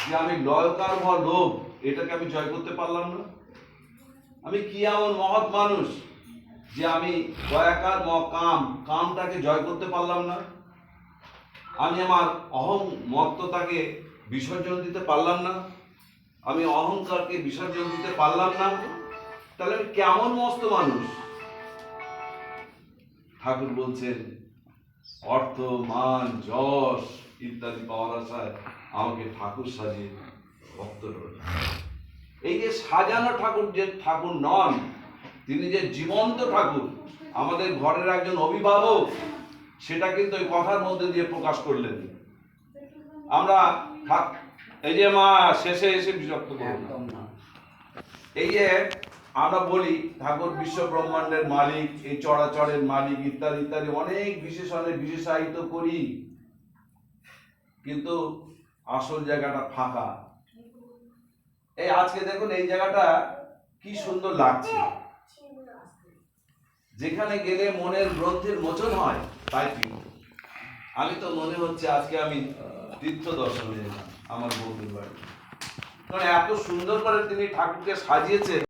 যে আমি লয়কার বা লোভ এটাকে আমি জয় করতে পারলাম না? আমি কি এমন মহৎ মানুষ যে আমি দয়াকার কামটাকে জয় করতে পারলাম না? আমি আমার অহং মত্ততাকে বিসর্জন দিতে পারলাম না? আমি অহংকারকে বিসর্জন দিতে পারলাম না? তাহলে আমি কেমন মস্ত মানুষ? ঠাকুর বলছেন অর্থ, মান, যশ ইত্যাদি পাওয়ার আশায় আমাকে ঠাকুর সাজিয়ে ভক্ত রইল। এই যে সাজানো ঠাকুর, যে ঠাকুর নন, তিনি যে জীবন্ত ঠাকুর, আমাদের ঘরের একজন অভিভাবক, সেটা কিন্তু ওই কথার মধ্যে দিয়ে প্রকাশ করলেন। আমরা এই যে মা শেষে এসে বিরক্ত করলাম না, এই যে আমরা বলি ঠাকুর বিশ্ব ব্রহ্মাণ্ডের মালিক, এই চরাচরের মালিক ইত্যাদি ইত্যাদি অনেক বিশেষণে বিশেষায়িত করি, কিন্তু আসল জায়গাটা ফাঁকা। এই আজকে দেখুন এই জায়গাটা কি সুন্দর লাগছে, যেখানে গেলে মনের গ্রন্থের মোচন হয় তাই কি। আমি তো মনে হচ্ছে আজকে আমি তীর্থ দর্শনে এলাম আমার বৌদির বাড়ি, কারণ এত সুন্দর করে তিনি ঠাকুরকে সাজিয়েছে।